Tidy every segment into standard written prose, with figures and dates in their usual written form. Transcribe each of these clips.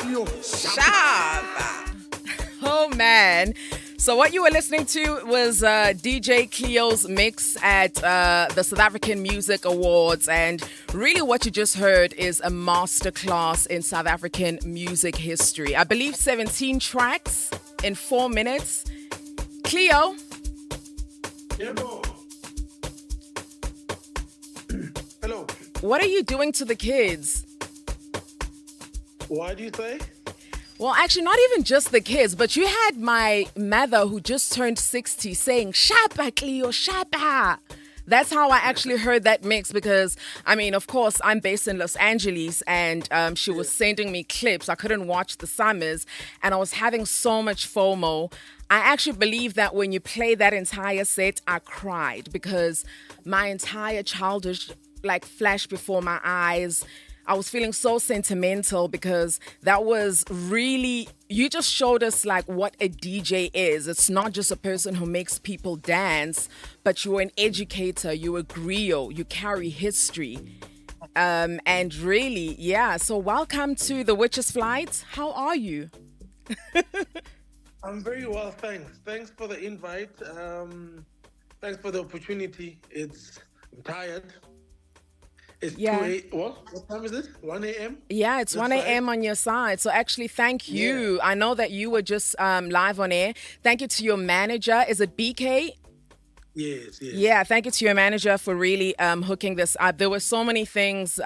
Shaba. Oh, man. So what you were listening to was DJ CLEO's mix at the South African Music Awards. And really what you just heard is a masterclass in South African music history. I believe 17 tracks in 4 minutes. CLEO. Hello. What are you doing to the kids? Why do you say? Well, actually, not even just the kids, but you had my mother who just turned 60 saying, Shapa, CLEO, Shapa. That's how I actually heard that mix because, I mean, of course, I'm based in Los Angeles and she was sending me clips. I couldn't watch the SAMAS and I was having so much FOMO. I actually believe that when you play that entire set, I cried because my entire childhood flashed before my eyes. I was feeling so sentimental because that was really, you just showed us what a DJ is. It's not just a person who makes people dance, but you're an educator, you're a griot, you carry history. And really, yeah. So welcome to the Witch's Flight. How are you? I'm very well, thanks. Thanks for the invite. Thanks for the opportunity. I'm tired. It's 2 a.m. What time is it? 1 a.m.? Yeah, it's 1 a.m. on your side. So actually, thank you. Yeah. I know that you were just live on air. Thank you to your manager. Is it BK? Yes. Yeah, thank you to your manager for really hooking this up. There were so many things,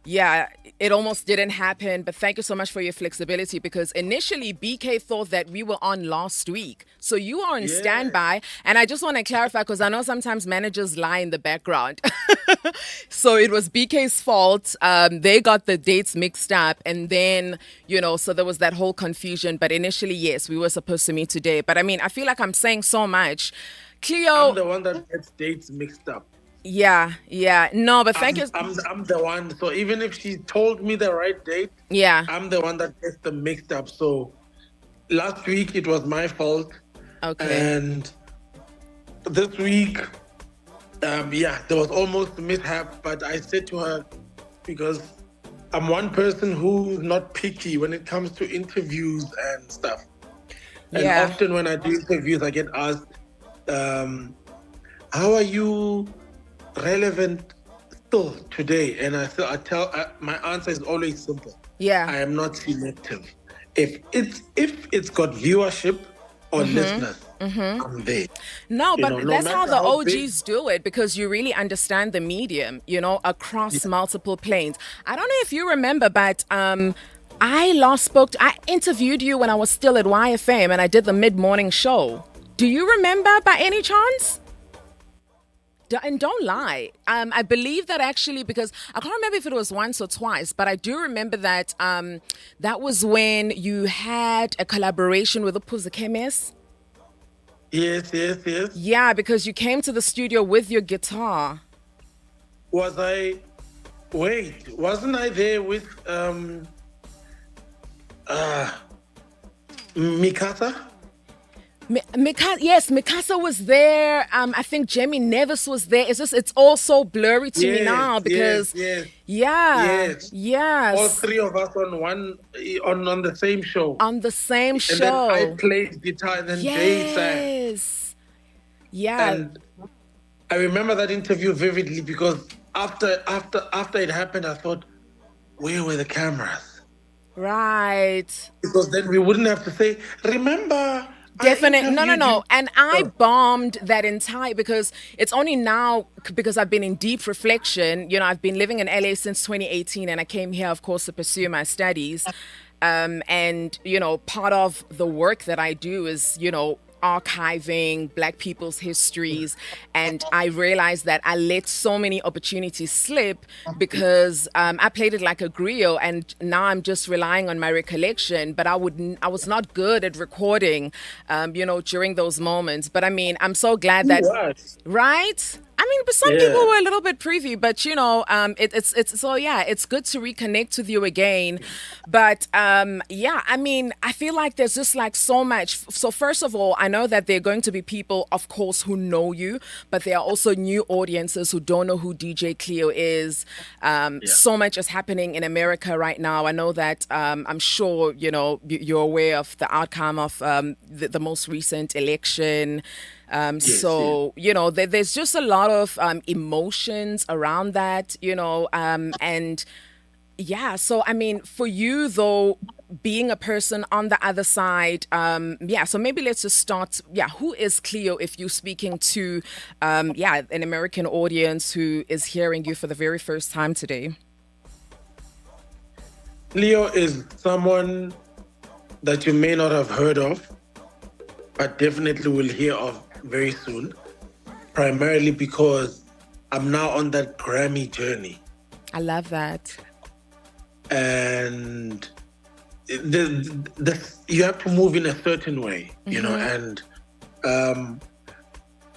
yeah, it almost didn't happen, but thank you so much for your flexibility because initially BK thought that we were on last week. So you are on standby. And I just want to clarify because I know sometimes managers lie in the background. So it was BK's fault. They got the dates mixed up and then, so there was that whole confusion. But initially, yes, we were supposed to meet today. But I mean, I feel like I'm saying so much. CLEO. I'm the one that gets dates mixed up. Yeah. No, but thank you. I'm the one. So even if she told me the right date, I'm the one that gets them mixed up. So last week it was my fault. Okay. And this week, there was almost a mishap. But I said to her, because I'm one person who's not picky when it comes to interviews and stuff. And often when I do interviews, I get asked, how are you relevant still today? And my answer is always simple. I am not selective. If it's got viewership or listeners, I'm there. No, but that's how the OGs do it because you really understand the medium, across multiple planes. I don't know if you remember, but I interviewed you when I was still at YFM and I did the mid-morning show. Do you remember by any chance? And don't lie. I believe that actually, because I can't remember if it was once or twice, but I do remember that that was when you had a collaboration with the Chemist. Yes. Yeah, because you came to the studio with your guitar. Wasn't I there with Mikasa? Yes, Mikasa was there. I think Jamie Nevis was there. It's all so blurry to me now because yes. All three of us on the same show. On the same show. And then I played guitar and then Jay sang. Yeah. And I remember that interview vividly because after it happened, I thought, where were the cameras? Right. Because then we wouldn't have to say, remember. Definitely. No. And I bombed that entire because it's only now because I've been in deep reflection. I've been living in LA since 2018 and I came here, of course, to pursue my studies. And, part of the work that I do is, archiving Black people's histories. And I realized that I let so many opportunities slip because I played it like a griot and now I'm just relying on my recollection. But I was not good at recording, during those moments. But I mean, I'm so glad that, right? I'm mean, but some people were a little bit preview, but it's so yeah, it's good to reconnect with you again. But yeah, I mean, I feel like there's just like so much. So first of all, I know that there are going to be people, of course, who know you, but there are also new audiences who don't know who DJ CLEO is. So much is happening in America right now. I know that I'm sure you're aware of the outcome of the most recent election. There's just a lot of emotions around that, and yeah. So, I mean, for you, though, being a person on the other side, so maybe let's just start. Yeah, who is CLEO if you're speaking to, an American audience who is hearing you for the very first time today? CLEO is someone that you may not have heard of, but definitely will hear of very soon, primarily because I'm now on that Grammy journey. I love that. And you have to move in a certain way, and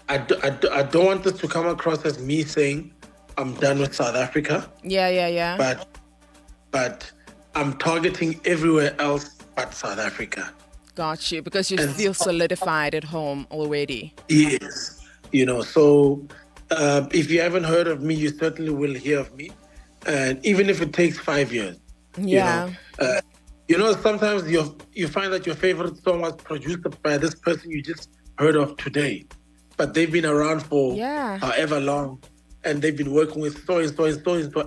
I don't want this to come across as me saying I'm done with South Africa. Yeah. But I'm targeting everywhere else but South Africa. Got you, because you feel solidified at home already. Yes. So if you haven't heard of me, you certainly will hear of me. And even if it takes 5 years. Yeah. Sometimes you find that your favorite song was produced by this person you just heard of today. But they've been around for however long. And they've been working with so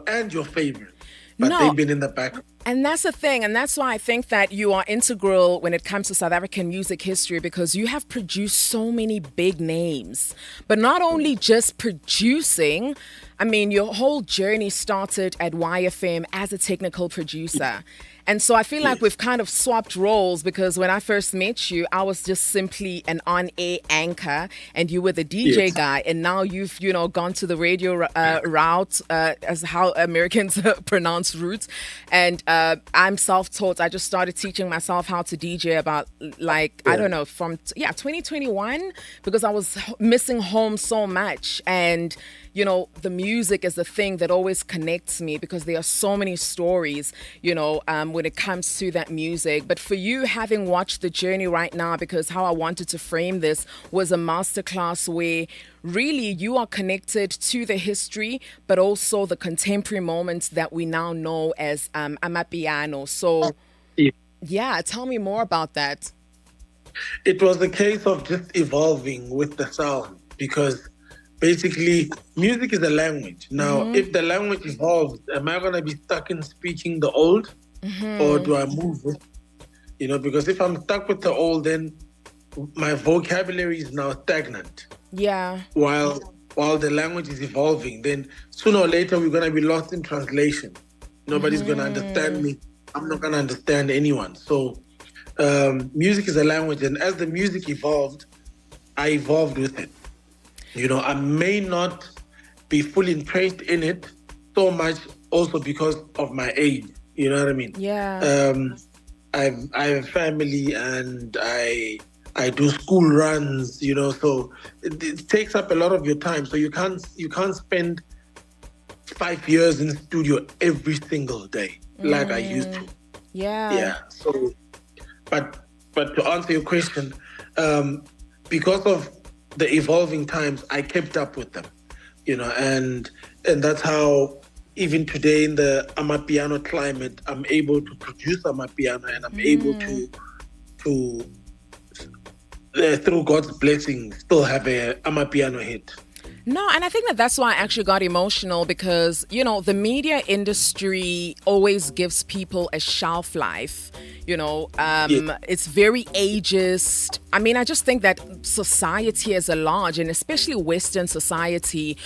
and your favorite. But they've been in the background. And that's the thing. And that's why I think that you are integral when it comes to South African music history, because you have produced so many big names. But not only just producing, I mean, your whole journey started at YFM as a technical producer. And so I feel like we've kind of swapped roles, because when I first met you, I was just simply an on-air anchor and you were the DJ guy. And now you've, gone to the radio route, as how Americans pronounce roots. And I'm self-taught. I just started teaching myself how to DJ about I don't know, from 2021, because I was missing home so much. And the music is the thing that always connects me, because there are so many stories, when it comes to that music. But for you, having watched the journey right now, because how I wanted to frame this was a masterclass where really you are connected to the history, but also the contemporary moments that we now know as AMAPIANO. So, yeah, tell me more about that. It was a case of just evolving with the sound, because basically, music is a language. Now, if the language evolves, am I going to be stuck in speaking the old? Or do I move with because if I'm stuck with the old, then my vocabulary is now stagnant. Yeah. While the language is evolving, then sooner or later, we're going to be lost in translation. Nobody's going to understand me. I'm not going to understand anyone. So music is a language. And as the music evolved, I evolved with it. I may not be fully entrenched in it so much, also because of my age. You know what I mean? Yeah. I have a family and I do school runs. So it takes up a lot of your time. So you can't spend 5 years in the studio every single day like I used to. Yeah. Yeah. So, but to answer your question, because of the evolving times, I kept up with them, and that's how even today in the AMAPIANO climate, I'm able to produce AMAPIANO, and I'm able to through God's blessing, still have a AMAPIANO hit. No, and I think that's why I actually got emotional, because, the media industry always gives people a shelf life. It's very ageist. I mean, I just think that society as a large, and especially Western society,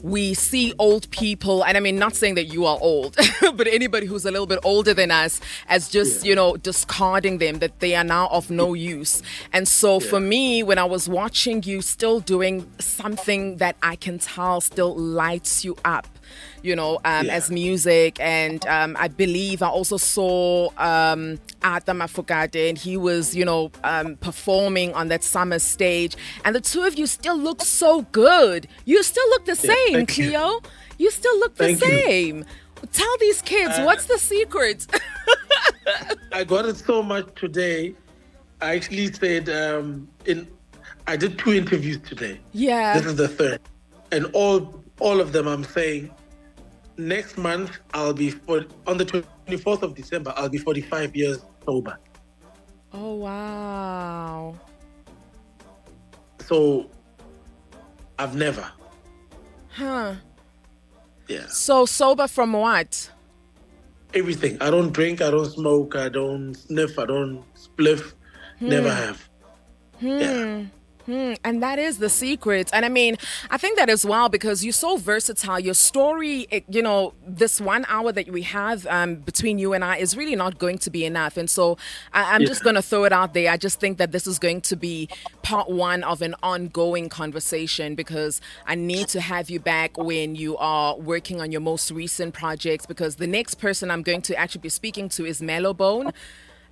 we see old people, and I mean, not saying that you are old, but anybody who's a little bit older than us, as just, discarding them, that they are now of no use. And so for me, when I was watching you still doing something that I can tell still lights you up, as music. And I believe I also saw Ata Mafokate, and he was, performing on that summer stage. And the two of you still look so good. You still look the same, CLEO. You still look the same. Tell these kids, what's the secret? I got it so much today. I actually said, I did 2 interviews today. Yeah. This is the 3rd. And all of them I'm saying, next month on the 24th of December, I'll be 45 years sober. Oh, wow. So I've never. Huh. Yeah. So sober from what? Everything. I don't drink, I don't smoke, I don't sniff, I don't spliff. Never have. Yeah. And that is the secret. And I mean, I think that as well, because you're so versatile. Your story, this 1 hour that we have between you and I is really not going to be enough. And so I'm just going to throw it out there. I just think that this is going to be part 1 of an ongoing conversation, because I need to have you back when you are working on your most recent projects, because the next person I'm going to actually be speaking to is Mellowbone.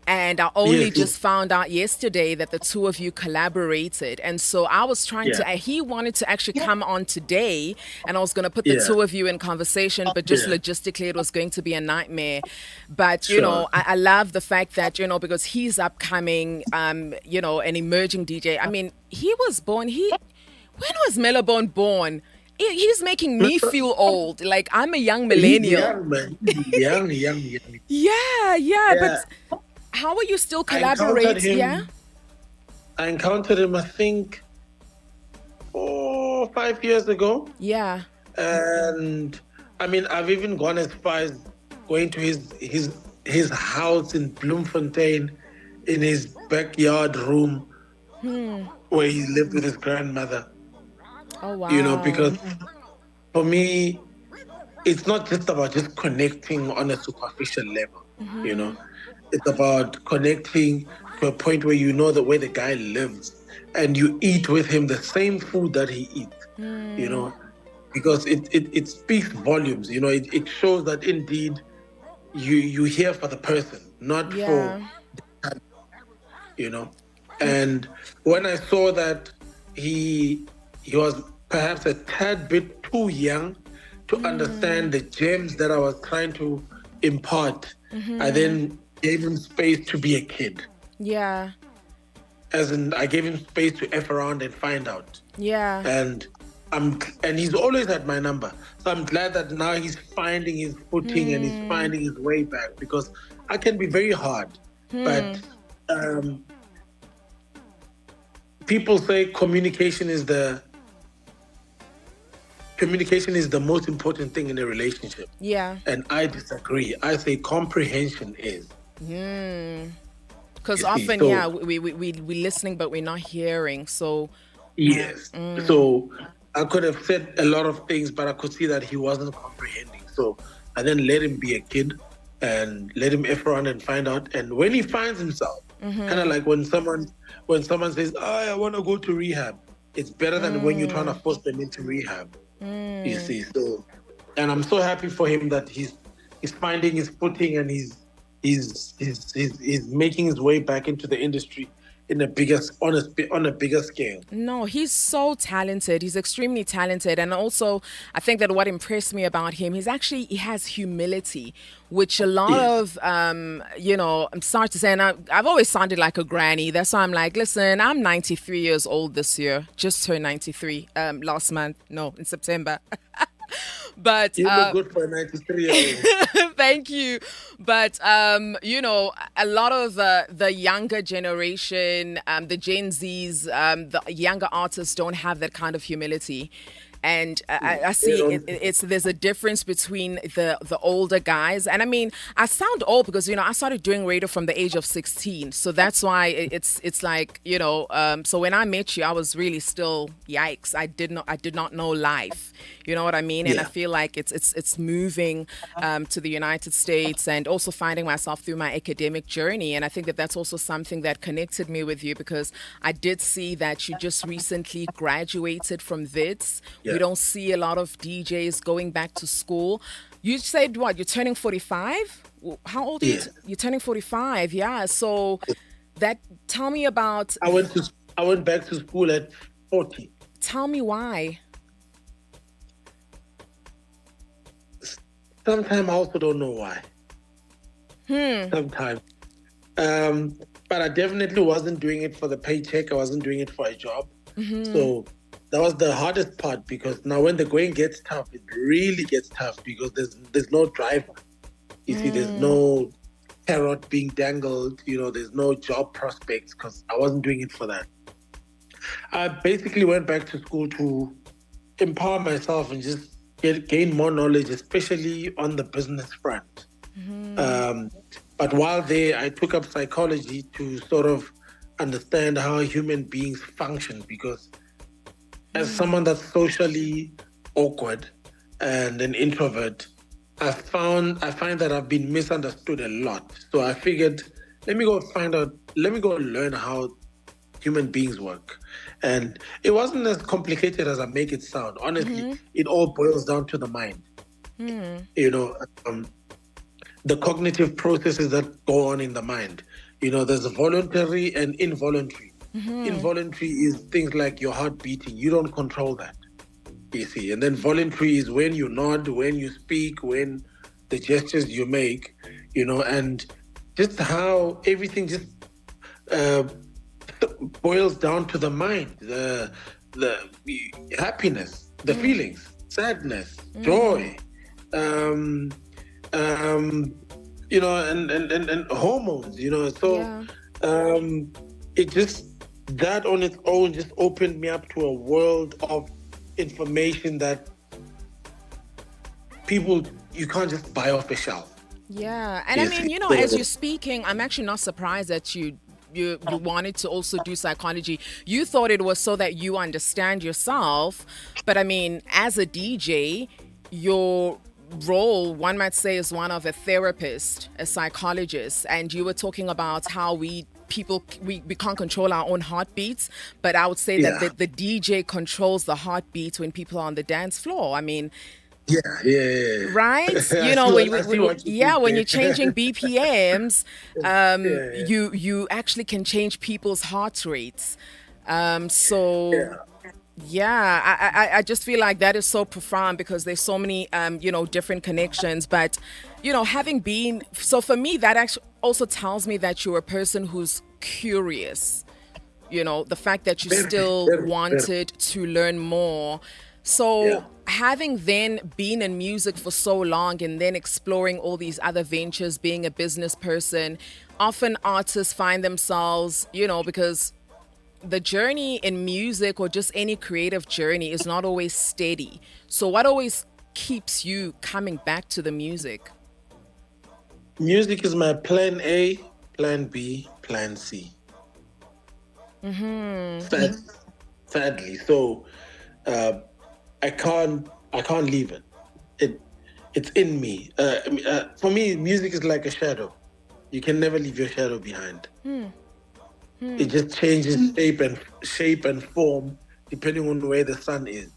And I only just found out yesterday that the two of you collaborated. And so I was trying to, he wanted to actually come on today, and I was going to put the two of you in conversation, but just logistically it was going to be a nightmare. But, I love the fact that, because he's upcoming, an emerging DJ. I mean, he was born, when was Mellowbone born? He's making me feel old. Like, I'm a young millennial. Young, man. Young. Yeah. But how are you still collaborating? I encountered him, I think, 4 or 5 years ago. Yeah. And I mean, I've even gone as far as going to his house in Bloemfontein, in his backyard room, where he lived with his grandmother. Oh, wow. Because for me, it's not just about just connecting on a superficial level, It's about connecting to a point where the way the guy lives, and you eat with him the same food that he eats, because it speaks volumes, it shows that indeed you're here for the person, not for, And when I saw that he was perhaps a tad bit too young to understand the gems that I was trying to impart, I then gave him space to be a kid. Yeah. As in, I gave him space to F around and find out. Yeah. And he's always had my number. So I'm glad that now he's finding his footing and he's finding his way back, because I can be very hard. But people say communication is the most important thing in a relationship. Yeah. And I disagree. I say comprehension is. Because often, we listening, but we're not hearing. So yes. So I could have said a lot of things, but I could see that he wasn't comprehending. So I then let him be a kid and let him F around and find out. And when he finds himself, kind of like when someone says, I want to go to rehab, it's better than when you're trying to force them into rehab. You see. So, and I'm so happy for him that he's finding his footing, and he's making his way back into the industry on a bigger scale. No, he's so talented. He's extremely talented. And also, I think that what impressed me about him, he has humility, which a lot of, I'm sorry to say, and I've always sounded like a granny. That's why I'm like, listen, I'm 93 years old this year. Just turned 93 last month. No, in September. But you look good for a 93-year-old. Thank you. But a lot of the younger generation, the Gen Zs, the younger artists don't have that kind of humility. And I see there's a difference between the older guys. And I mean, I sound old because, I started doing radio from the age of 16. So that's why it's like, so when I met you, I was really still, yikes, I did not know life. You know what I mean? And I feel like it's moving to the United States, and also finding myself through my academic journey. And I think that that's also something that connected me with you, because I did see that you just recently graduated from WITS, you don't see a lot of DJs going back to school. You said what? You're turning 45? How old are you? Yes. You're turning 45. Yeah. So that tell me about. I went back to school at 40. Tell me why. Sometimes I also don't know why. Sometimes. But I definitely wasn't doing it for the paycheck. I wasn't doing it for a job. So that was the hardest part, because now when the going gets tough, it really gets tough, because there's no driver. You see, there's no carrot being dangled. There's no job prospects, because I wasn't doing it for that. I basically went back to school to empower myself and just gain more knowledge, especially on the business front. But while there, I took up psychology to sort of understand how human beings function, because as someone that's socially awkward and an introvert, I find that I've been misunderstood a lot. So I figured, let me go learn how human beings work. And it wasn't as complicated as I make it sound. Honestly, it all boils down to the mind. The cognitive processes that go on in the mind. There's voluntary and involuntary. Involuntary is things like your heart beating. You don't control that, you see. And then voluntary is when you nod, when you speak, when the gestures you make, and just how everything just boils down to the mind, the happiness, the feelings, sadness, joy, and hormones, So it just, that on its own just opened me up to a world of information that you can't just buy off a shelf. Yeah. And I mean, as you're speaking, I'm actually not surprised that you wanted to also do psychology. You thought it was so that you understand yourself. But I mean, as a DJ, your role, one might say, is one of a therapist, a psychologist. And you were talking about how we can't control our own heartbeats, but I would say that the DJ controls the heartbeats when people are on the dance floor. I mean, right? When you're changing BPMs, you actually can change people's heart rates. I just feel like that is so profound, because there's so many different connections. But having been, so for me, that actually also tells me that you're a person who's curious. The fact that you still wanted to learn more. So having then been in music for so long and then exploring all these other ventures, being a business person, often artists find themselves, because the journey in music, or just any creative journey, is not always steady. So what always keeps you coming back to the music? Music is my plan A, plan B, plan C. Sadly. So I can't leave it. It's in me. For me, music is like a shadow. You can never leave your shadow behind. It just changes shape and form depending on where the sun is,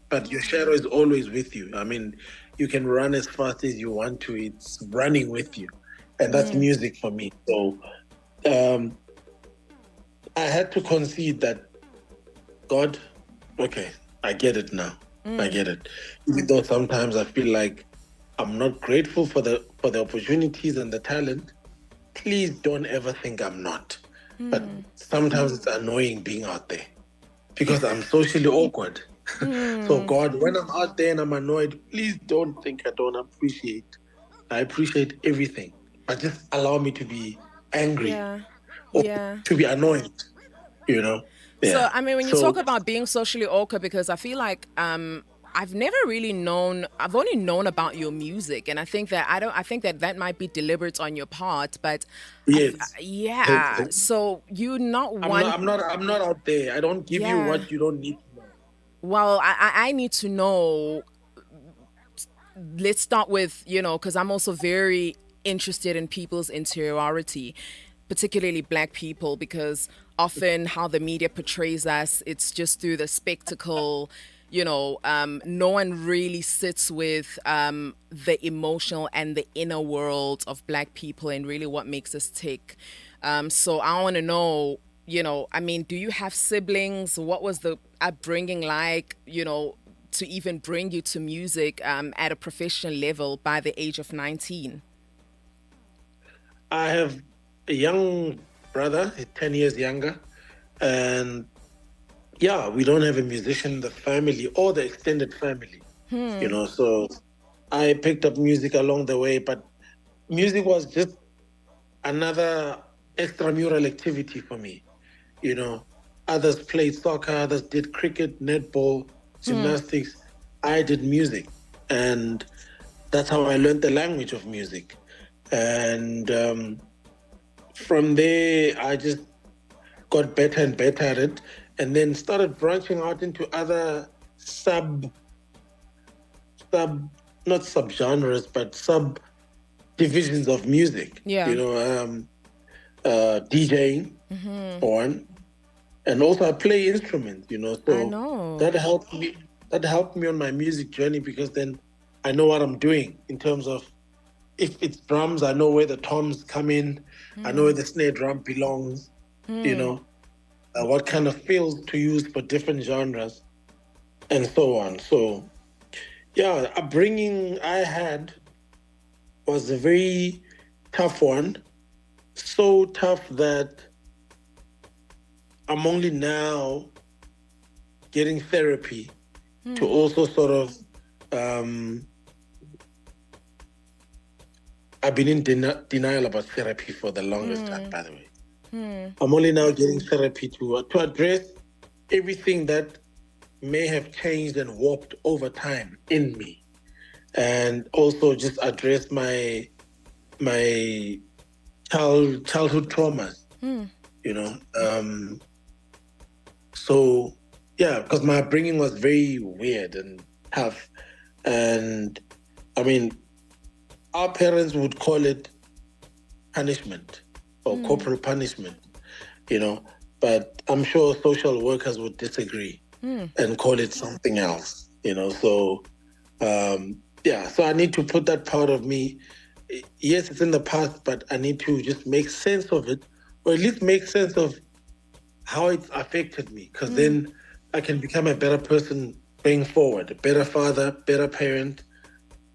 But your shadow is always with you. I mean, you can run as fast as you want to. It's running with you. And that's music for me. So I had to concede that, God, okay, I get it now. I get it. Even though sometimes I feel like I'm not grateful for the opportunities and the talent, please don't ever think I'm not. But sometimes it's annoying being out there, because I'm socially awkward. So God, when I'm out there and I'm annoyed, please don't think I don't appreciate. I appreciate everything, but just allow me to be angry or to be annoyed, Yeah. So, I mean, when you talk about being socially awkward, because I feel like I've never really known, I've only known about your music, and I think that that might be deliberate on your part, but so you not one. I'm not out there. I don't give you what you don't need to know. Well, I need to know. Let's start with, because I'm also very interested in people's interiority, particularly Black people, because often how the media portrays us, it's just through the spectacle, no one really sits with the emotional and the inner world of Black people and really what makes us tick. So I want to know, I mean, do you have siblings? What was the upbringing like, to even bring you to music at a professional level by the age of 19? I have a young brother, he's 10 years younger, and yeah, we don't have a musician in the family or the extended family, so I picked up music along the way, but music was just another extramural activity for me. Others played soccer, others did cricket, netball, gymnastics. I did music, and that's how I learned the language of music. And from there, I just got better and better at it, and then started branching out into other not subgenres, but sub divisions of music. Yeah. DJing, one, and also I play instruments. So I know. that helped me. That helped me on my music journey, because then I know what I'm doing in terms of, if it's drums, I know where the toms come in. I know where the snare drum belongs. What kind of fills to use for different genres, and so on. So, yeah, upbringing I had was a very tough one. So tough that I'm only now getting therapy to also sort of, I've been in denial about therapy for the longest time, by the way. I'm only now getting therapy to address everything that may have changed and warped over time in me, and also just address my childhood traumas. So yeah, because my upbringing was very weird and tough, and I mean, our parents would call it punishment or corporal punishment, but I'm sure social workers would disagree and call it something else, so so I need to put that part of me. Yes, it's in the past, but I need to just make sense of it, or at least make sense of how it's affected me, because then I can become a better person going forward, a better father, better parent,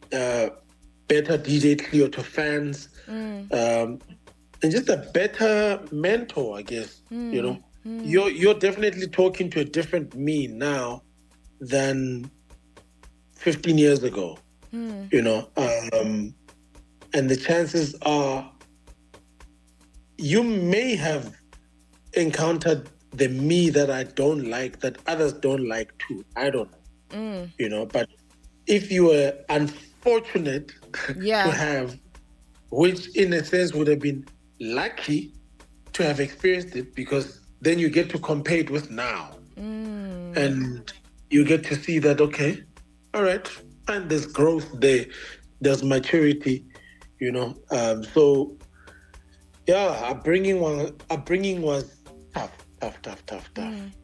better DJ CLEO to fans, and just a better mentor, I guess. You're definitely talking to a different me now than 15 years ago, and the chances are you may have encountered the me that I don't like, that others don't like too. I don't know, but if you were unfortunate to have, which in a sense would have been lucky to have experienced it, because then you get to compare it with now, and you get to see that, okay, all right, and there's growth there, there's maturity, so yeah, upbringing was tough.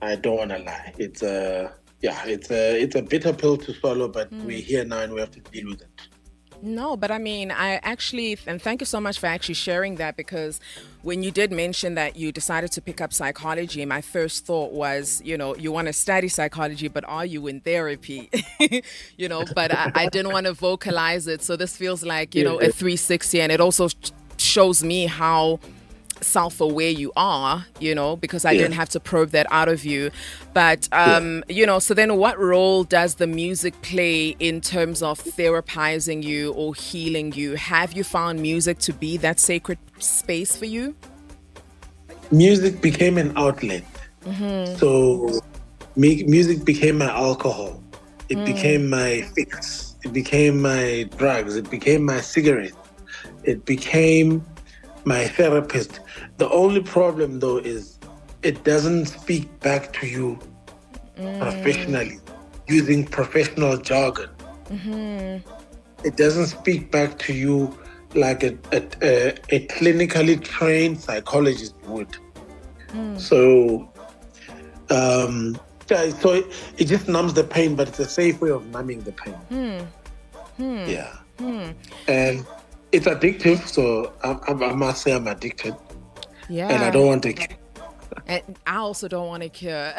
I don't want to lie. It's a bitter pill to swallow, but we're here now and we have to deal with it. No, but I mean, and thank you so much for actually sharing that, because when you did mention that you decided to pick up psychology, my first thought was, you want to study psychology, but are you in therapy? But I didn't want to vocalize it. So this feels like, a 360, and it also shows me how self-aware you are, because I didn't have to probe that out of you. But so then what role does the music play in terms of therapizing you or healing you? Have you found music to be that sacred space for you? Music became an outlet. So music became my alcohol. It became my fix. It became my drugs. It became my cigarette. It became my therapist. The only problem, though, is it doesn't speak back to you professionally, using professional jargon. It doesn't speak back to you like a clinically trained psychologist would. So Yeah, so it just numbs the pain, but it's a safe way of numbing the pain. Yeah. And it's addictive, so I must say I'm addicted. And I Yeah. don't want to. And I also don't want to cure.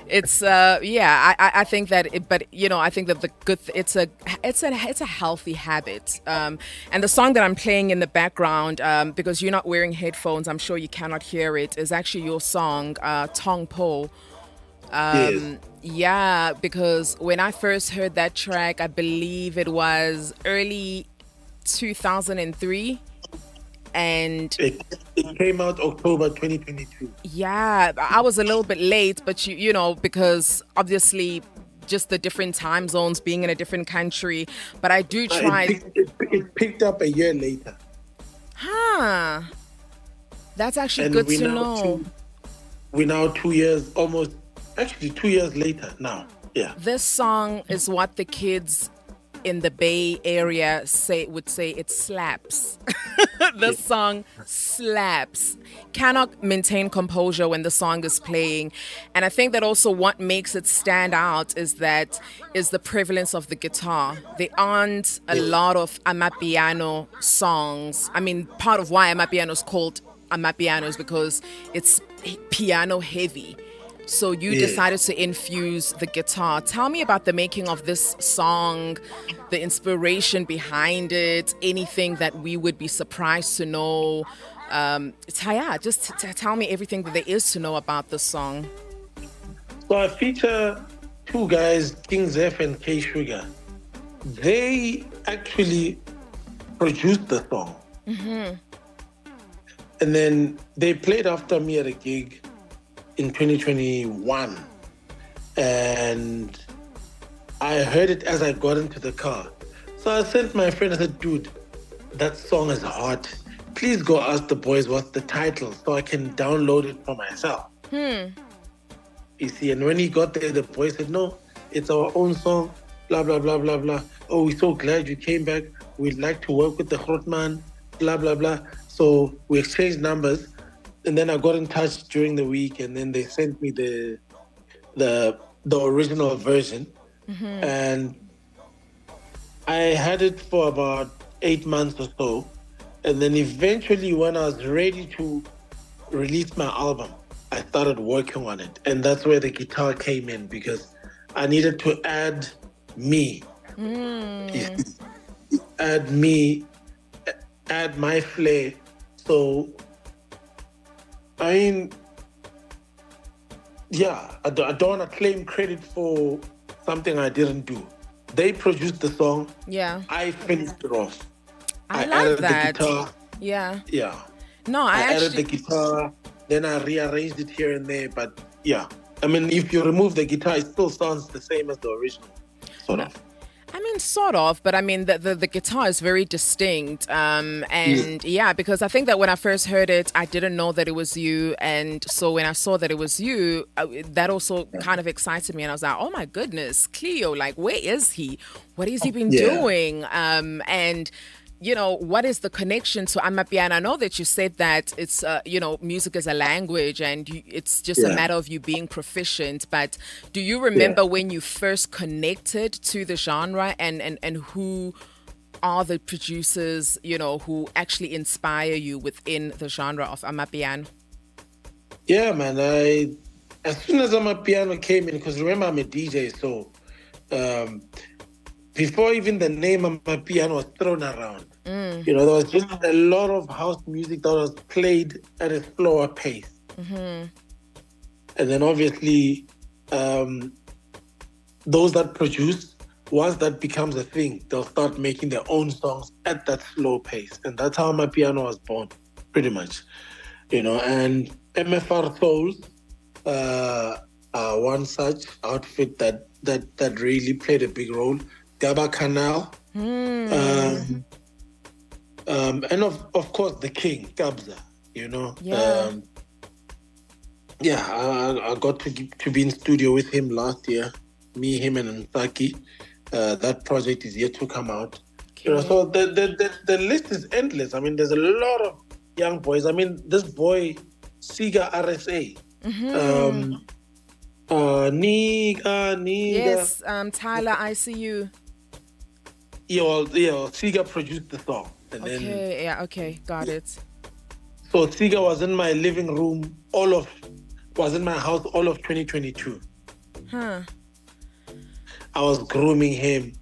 It's yeah, I think that it, but you know, I think that the good it's a healthy habit. And the song that I'm playing in the background, because you're not wearing headphones, I'm sure you cannot hear it, is actually your song, Tong Po. Yes. Yeah, because when I first heard that track, I believe it was early 2003. And It came out October 2022. yeah, I was a little bit late, but you know, because obviously just the different time zones, being in a different country. But I do try. It picked up a year later. Huh. That's actually And good to know. we're now 2 years, almost, actually 2 years later now. Yeah. This song is what the kids in the Bay Area would say it slaps. The song slaps. Cannot maintain composure when the song is playing. And I think that also what makes it stand out is the prevalence of the guitar. There aren't a lot of AMAPIANO songs. I mean, part of why AMAPIANO is called AMAPIANO is because it's piano heavy. So you decided to infuse the guitar. Tell me about the making of this song, the inspiration behind it, anything that we would be surprised to know. Just tell me everything that there is to know about the song. So I feature two guys, King Zeph and K Sugar. They actually produced the song. And then they played after me at a gig in 2021, and I heard it as I got into the car. So I sent my friend, I said, dude, that song is hot. Please go ask the boys what's the title so I can download it for myself. You see, and when he got there, the boys said, no, it's our own song, blah, blah, blah, blah, blah. Oh, we're so glad you came back. We'd like to work with the Grootman, blah, blah, blah. So we exchanged numbers. And then I got in touch during the week, and then they sent me the original version, and I had it for about 8 months or so, and then eventually, when I was ready to release my album, I started working on it, and that's where the guitar came in because I needed to add me, add me, add my flair, so. I mean, yeah, I don't want to claim credit for something I didn't do. They produced the song. Yeah. I finished it off. I like added that. the guitar. Yeah. Yeah. No, I added the guitar, then I rearranged it here and there. But yeah, I mean, if you remove the guitar, it still sounds the same as the original, sort of. I mean, sort of, but I mean, the guitar is very distinct. And yeah, because I think that when I first heard it, I didn't know that it was you. And so when I saw that it was you, that also kind of excited me. And I was like, oh my goodness, CLEO, like, where is he? What has he been doing? And you know, what is the connection to AMAPIANO? I know that you said that it's, you know, music is a language and it's just a matter of you being proficient. But do you remember when you first connected to the genre and who are the producers, you know, who actually inspire you within the genre of AMAPIANO? Yeah, man. As soon as AMAPIANO came in, because remember I'm a DJ, so before even the name AMAPIANO was thrown around, you know, there was just a lot of house music that was played at a slower pace. And then obviously, those that produce, once that becomes a thing, they'll start making their own songs at that slow pace. And that's how AMAPIANO was born, pretty much. You know, and MFR Souls are one such outfit that really played a big role. Gaba Canal, and of course the king, Kabza, you know. I got to be in studio with him last year, me, him, and Nsaki. That project is yet to come out. Okay. You know, so the list is endless. I mean, there's a lot of young boys. I mean, this boy, Siga RSA, Niga. Yes, Tyler, I see you. Siga produced the song. And then, Okay, yeah, okay, got it. so Siga was in my living room, was in my house all of 2022. Huh. I was grooming him,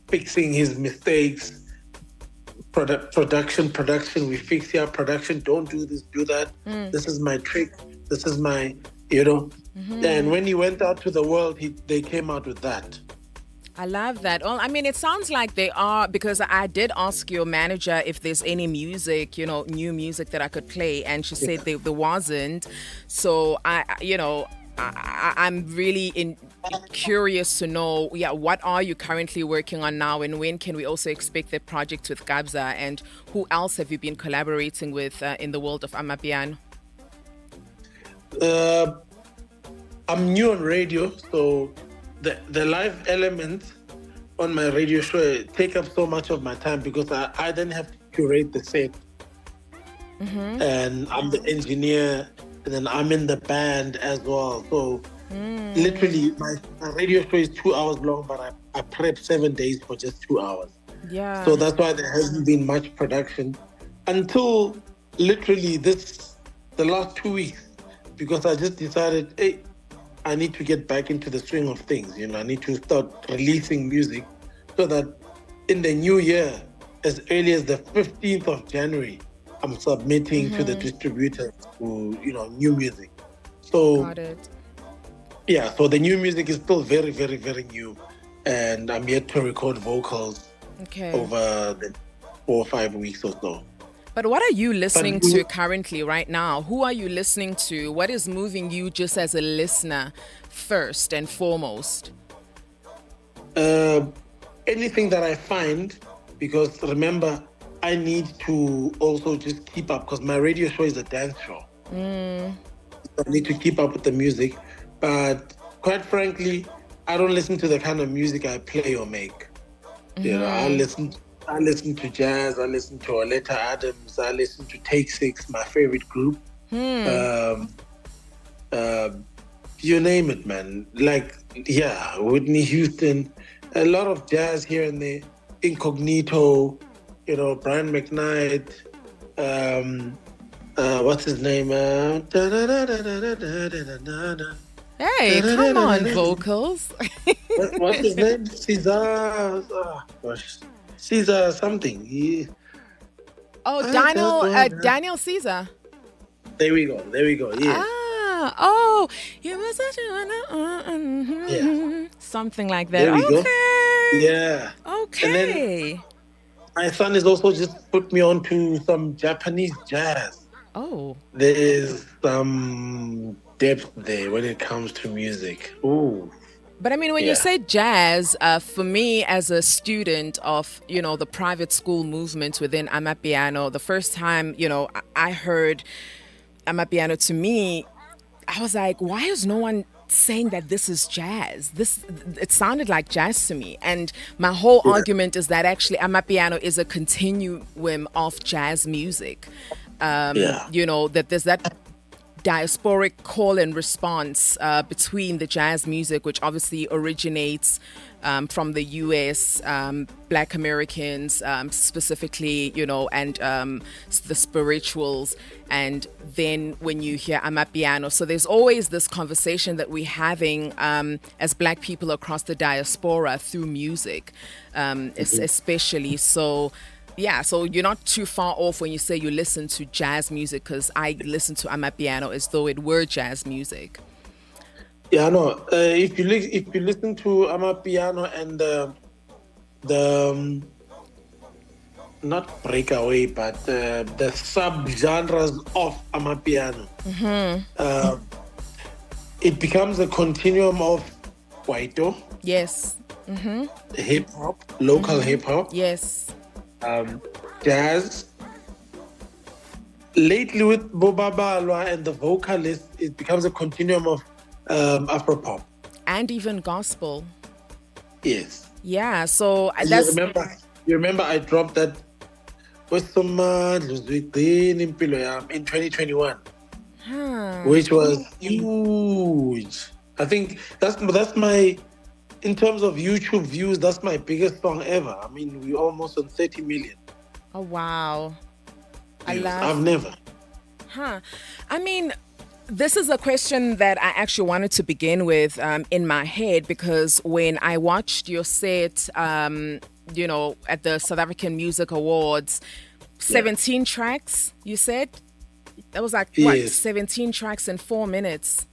fixing his mistakes, production, we fix here, production, don't do this, do that. This is my trick. This is my, And when he went out to the world, they came out with that. I love that. Well, I mean, it sounds like they are, because I did ask your manager if there's any music, new music that I could play, and she said there wasn't. So I'm really curious to know, what are you currently working on now, and when can we also expect the project with Gabza, and who else have you been collaborating with in the world of AMAPIANO? I'm new on radio, so the live elements on my radio show take up so much of my time because I then have to curate the set. And I'm the engineer, and then I'm in the band as well. So literally, my radio show is 2 hours long, but I prep 7 days for just 2 hours. Yeah. So that's why there hasn't been much production until literally the last 2 weeks, because I just decided, hey, I need to get back into the swing of things. I need to start releasing music so that in the new year, as early as the 15th of January, I'm submitting to the distributors for, new music. So, got it. Yeah, so the new music is still very, very, very new. And I'm yet to record vocals over the 4 or 5 weeks or so. But what are you listening to currently right now? Who are you listening to? What is moving you just as a listener first and foremost? Anything that I find, because remember, I need to also just keep up, because my radio show is a dance show. I need to keep up with the music. But quite frankly, I don't listen to the kind of music I play or make. I listen to jazz, I listen to Oleta Adams, I listen to Take Six, my favorite group. You name it, man. Whitney Houston, a lot of jazz here and there. Incognito, Brian McKnight, what's his name? Hey, come on, vocals. What's his name? Caesar something. Daniel Caesar. There we go. Yeah. You were such a Yeah. something like that. There we go. Yeah. Okay. And then my son has also just put me on to some Japanese jazz. Oh. There is some depth there when it comes to music. Ooh. But I mean, when you say jazz, for me as a student of, the private school movement within AMAPIANO, the first time, I heard AMAPIANO, to me, I was like, why is no one saying that this is jazz? It sounded like jazz to me. And my whole argument is that actually AMAPIANO is a continuum of jazz music. That there's that diasporic call and response between the jazz music, which obviously originates from the US, Black Americans specifically, and the spirituals. And then when you hear AMAPIANO, so there's always this conversation that we're having as Black people across the diaspora through music, especially. So so you're not too far off when you say you listen to jazz music, because I listen to AMAPIANO as though it were jazz music. Yeah, no. If you listen to AMAPIANO and the not breakaway, but the sub-genres of AMAPIANO, it becomes a continuum of KWAITO. Yes. Hip hop, local hip hop. Yes. Jazz. Lately with Bobabalwa and the vocalist, it becomes a continuum of Afropop. And even gospel. Yes. Yeah, so you remember I dropped that in 2021, which was huge. I think that's my, in terms of YouTube views, that's my biggest song ever. I mean, we're almost on 30 million Oh, wow. I views. love. I've never. Huh. I mean, this is a question that I actually wanted to begin with in my head because when I watched your set, at the South African Music Awards, 17 tracks, you said? That was like, what, Yes. 17 tracks in 4 minutes?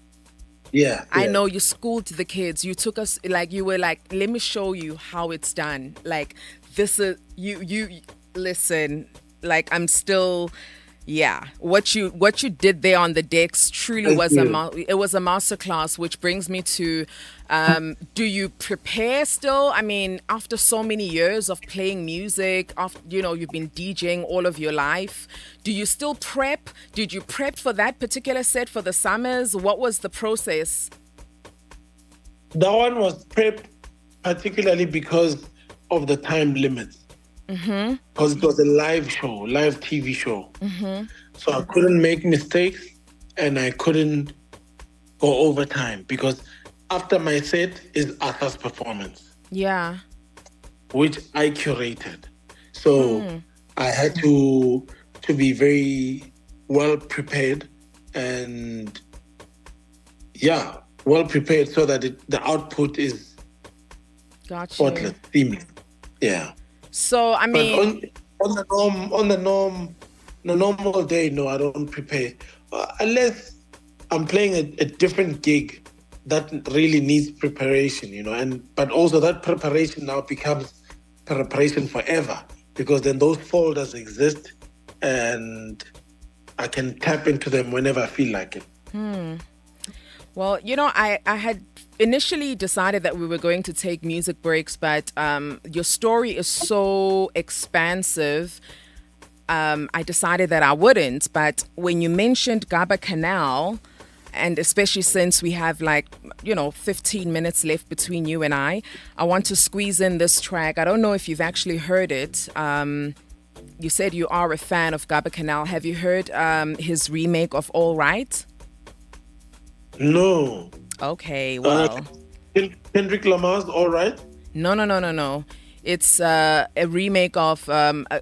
Yeah. I know you schooled the kids. You took us, like, you were like, let me show you how it's done. Like, this is, you listen, like, I'm still, yeah. What you did there on the decks truly was it was a masterclass, which brings me to, do you prepare still? I mean, after so many years of playing music, you've been DJing all of your life. Do you still prep? Did you prep for that particular set for the SAMAS? What was the process? That one was prepped particularly because of the time limits. Because it was a live TV show. So I couldn't make mistakes and I couldn't go over time because after my set is Arthur's performance. Yeah. Which I curated. So I had to be very well prepared and well prepared so that the output is spotless, seamless. Yeah. So I mean, but on the normal day, no, I don't prepare unless I'm playing a different gig that really needs preparation, but also that preparation now becomes preparation forever because then those folders exist and I can tap into them whenever I feel like it. Well, I had initially decided that we were going to take music breaks, but your story is so expansive. I decided that I wouldn't. But when you mentioned Gaba Canal, and especially since we have 15 minutes left between you and I want to squeeze in this track. I don't know if you've actually heard it. You said you are a fan of Gaba Canal. Have you heard his remake of All Right? No. Okay, well. Kendrick Lamar's All Right? No. It's a remake of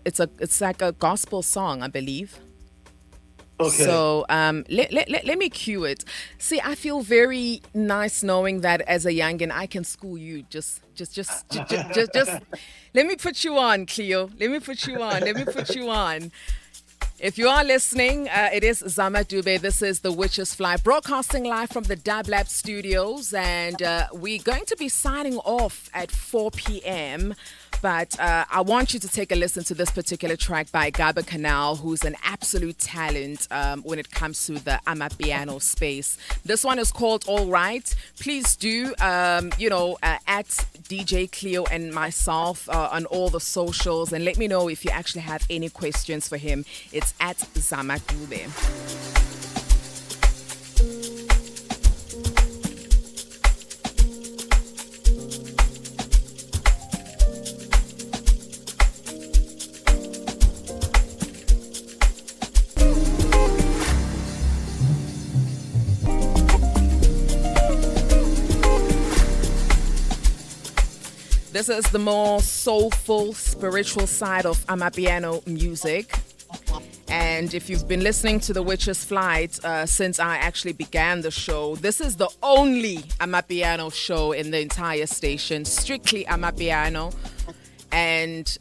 it's like a gospel song, I believe. Okay. So let me cue it. See, I feel very nice knowing that as a youngin, I can school you. Just. Let me put you on, Cleo. Let me put you on. If you are listening, it is ZAMA DUBE. This is The Witch's Fly, broadcasting live from the Dub Lab studios. And we're going to be signing off at 4 p.m. But I want you to take a listen to this particular track by Gaba Canal, who's an absolute talent when it comes to the AMAPIANO space. This one is called All Right. Please do, at DJ Cleo and myself on all the socials, and let me know if you actually have any questions for him. It's at ZAMA DUBE. This is the more soulful, spiritual side of AMAPIANO music. And if you've been listening to The Witch's Flight since I actually began the show, this is the only AMAPIANO show in the entire station, strictly AMAPIANO. And,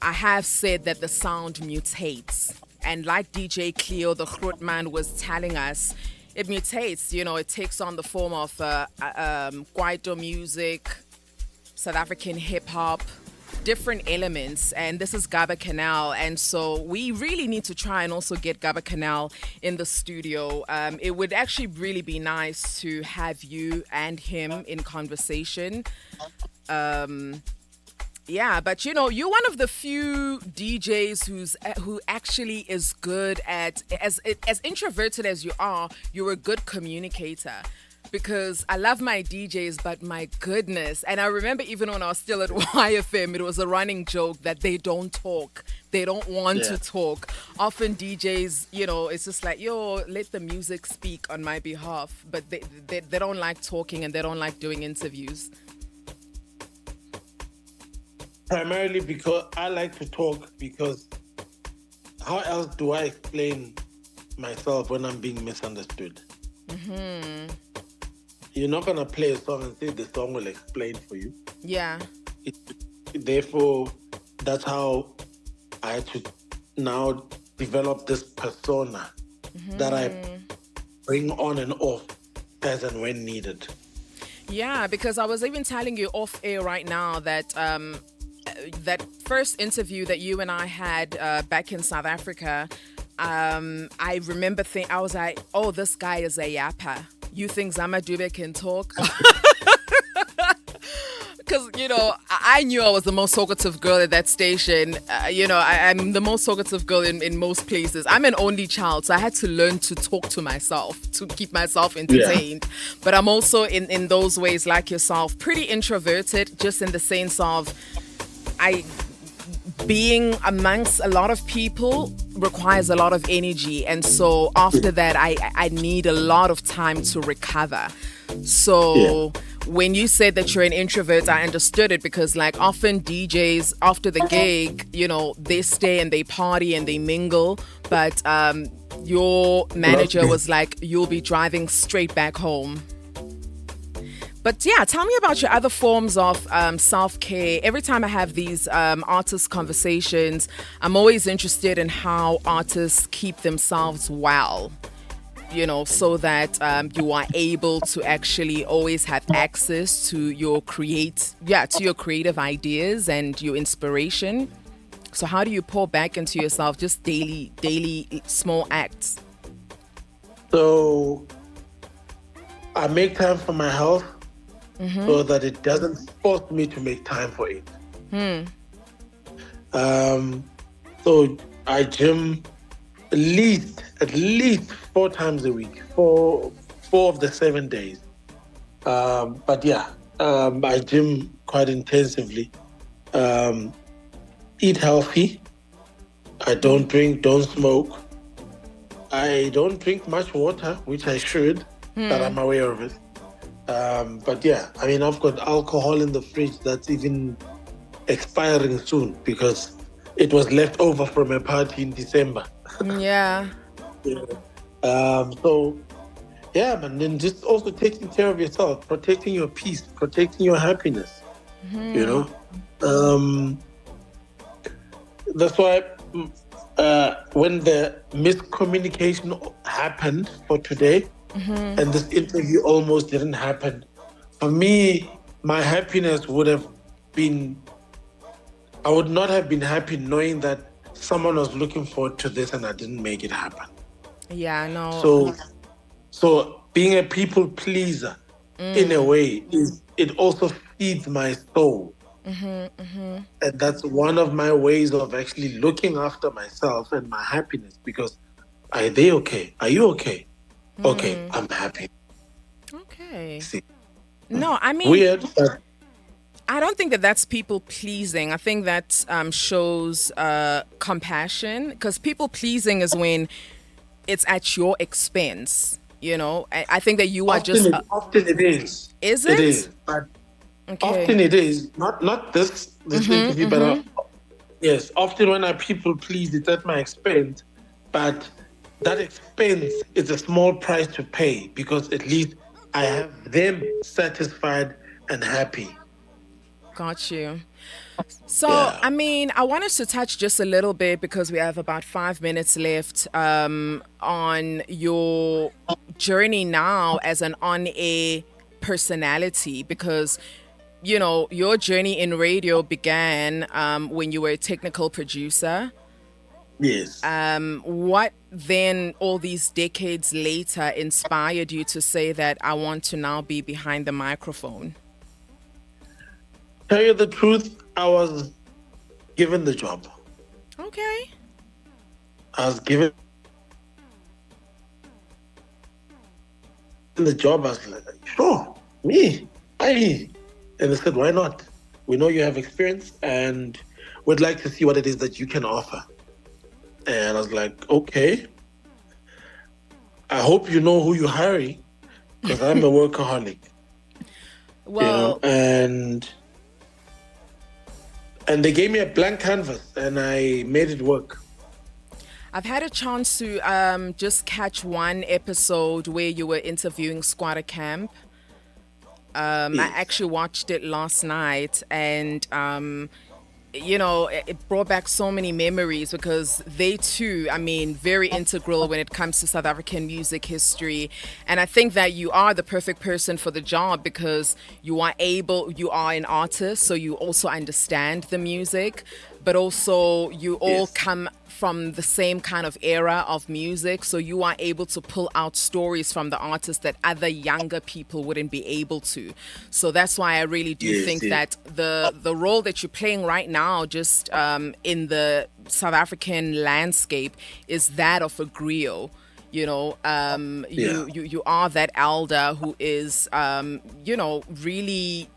I have said that the sound mutates. And like DJ Cleo, the Grootman, was telling us, it mutates, it takes on the form of KWAITO music, South African hip-hop, different elements, and this is Gaba Canal, and so we really need to try and also get Gaba Canal in the studio. It would actually really be nice to have you and him in conversation. But you're one of the few DJs who actually is good at, as introverted as you are, you're a good communicator. Because I love my DJs, but my goodness. And I remember even when I was still at YFM, it was a running joke that they don't talk. They don't want Yeah. to talk. Often DJs, it's just like, yo, let the music speak on my behalf. But they don't like talking and they don't like doing interviews. Primarily because I like to talk, because how else do I explain myself when I'm being misunderstood? You're not going to play a song and say the song will explain for you. Yeah. Therefore, that's how I had to now develop this persona that I bring on and off as and when needed. Yeah, because I was even telling you off air right now that that first interview that you and I had back in South Africa, I remember I was like, oh, this guy is a yapper. You think ZAMA DUBE can talk? Because, I knew I was the most talkative girl at that station. I'm the most talkative girl in most places. I'm an only child, so I had to learn to talk to myself, to keep myself entertained. Yeah. But I'm also, in those ways, like yourself, pretty introverted, just in the sense of being amongst a lot of people requires a lot of energy. And so after that, I need a lot of time to recover. So when you said that you're an introvert, I understood it, because like often DJs after the gig, they stay and they party and they mingle. But your manager was like, you'll be driving straight back home. But yeah, tell me about your other forms of self-care. Every time I have these artist conversations, I'm always interested in how artists keep themselves well, so that you are able to actually always have access to your creative ideas and your inspiration. So how do you pour back into yourself, just daily small acts? So I make time for my health. So that it doesn't force me to make time for it. So I gym at least 4 times a week, four of the 7 days. But yeah, I gym quite intensively. Eat healthy. I don't drink, don't smoke. I don't drink much water, which I should, but I'm aware of it. But yeah, I mean, I've got alcohol in the fridge that's even expiring soon because it was left over from a party in December. Yeah. So, yeah, man, then just also taking care of yourself, protecting your peace, protecting your happiness, That's why when the miscommunication happened for today, and this interview almost didn't happen, for me, my happiness would have been, I would not have been happy knowing that someone was looking forward to this and I didn't make it happen. Yeah, I know. So being a people pleaser, in a way, it also feeds my soul. And that's one of my ways of actually looking after myself and my happiness, because are they okay? Are you okay? Okay, I'm happy. Okay. See? No, I mean, weird, but I don't think that that's people pleasing. I think that shows compassion, because people pleasing is when it's at your expense. I think that you are just. Often it is. Is it? It is, but often it is not this interview, but yes, often when I people please, it's at my expense, but that expense is a small price to pay, because at least I have them satisfied and happy. Got you. So, yeah. I mean, I want us to touch just a little bit, because we have about 5 minutes left, on your journey now as an on-air personality, because, your journey in radio began when you were a technical producer. Yes. What then, all these decades later, inspired you to say that I want to now be behind the microphone? Tell you the truth, I was given the job. Okay. I was given the job. I was like, sure, me. And they said, why not? We know you have experience and would like to see what it is that you can offer. And I was like, okay. I hope you know who you're hiring, because I'm a workaholic. Well, and they gave me a blank canvas, and I made it work. I've had a chance to just catch one episode where you were interviewing Squatter Camp. I actually watched it last night, and it brought back so many memories because they too, I mean, very integral when it comes to South African music history. And I think that you are the perfect person for the job because you are an artist, so you also understand the music, but also you all come from the same kind of era of music, so you are able to pull out stories from the artists that other younger people wouldn't be able to. So that's why I really do think that the role that you're playing right now, just in the South African landscape, is that of a griot. You are that elder who is really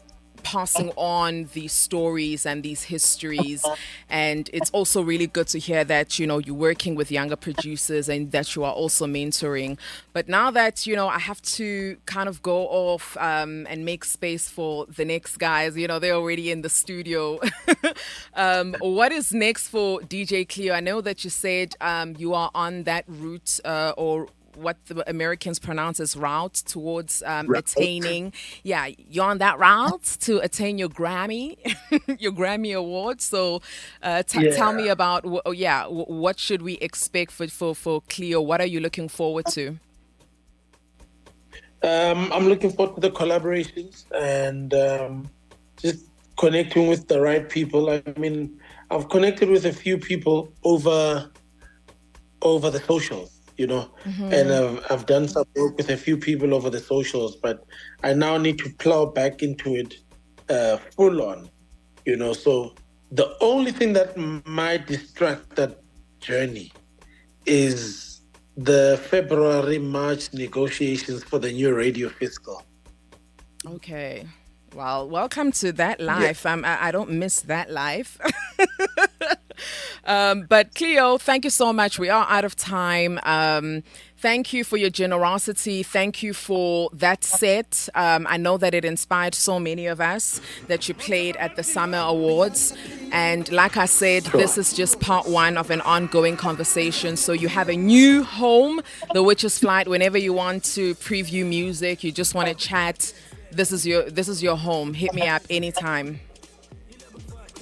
passing on these stories and these histories. And it's also really good to hear that, you're working with younger producers and that you are also mentoring. But now that, I have to kind of go off and make space for the next guys, they're already in the studio. What is next for DJ CLEO? I know that you said you are on that route or what the Americans pronounce as route towards attaining. Yeah, you're on that route to attain your Grammy, your Grammy award. So tell me about, what should we expect for CLEO? What are you looking forward to? I'm looking forward to the collaborations and just connecting with the right people. I mean, I've connected with a few people over the socials. And I've done some work with a few people over the socials, but I now need to plow back into it full on, So the only thing that might distract that journey is the February-March negotiations for the new radio fiscal. Okay. Well, welcome to that life. I don't miss that life. But CLEO, thank you so much. We are out of time. Thank you for your generosity. Thank you for that set. I know that it inspired so many of us that you played at the Summer Awards. And like I said, this is just part one of an ongoing conversation. So you have a new home, The Witch's Flight. Whenever you want to preview music, you just want to chat, this is your home. Hit me up anytime.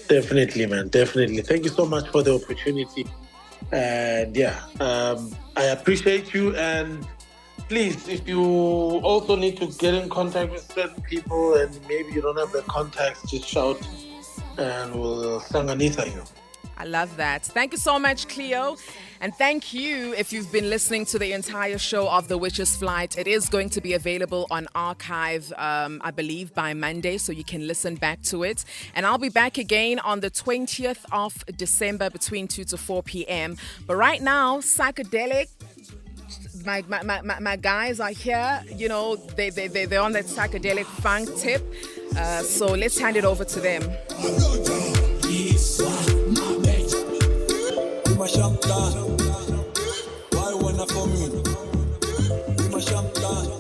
Definitely, man. Definitely. Thank you so much for the opportunity. And I appreciate you. And please, if you also need to get in contact with certain people and maybe you don't have the contacts, just shout and we'll sanganisa you. I love that. Thank you so much, CLEO. And thank you if you've been listening to the entire show of The Witch's Flight. It is going to be available on archive, I believe, by Monday, so you can listen back to it. And I'll be back again on the 20th of December between 2 to 4 p.m. But right now, psychedelic. My guys are here, they're on that psychedelic funk tip. So let's hand it over to them. My champagne, why wanna for me? My champagne.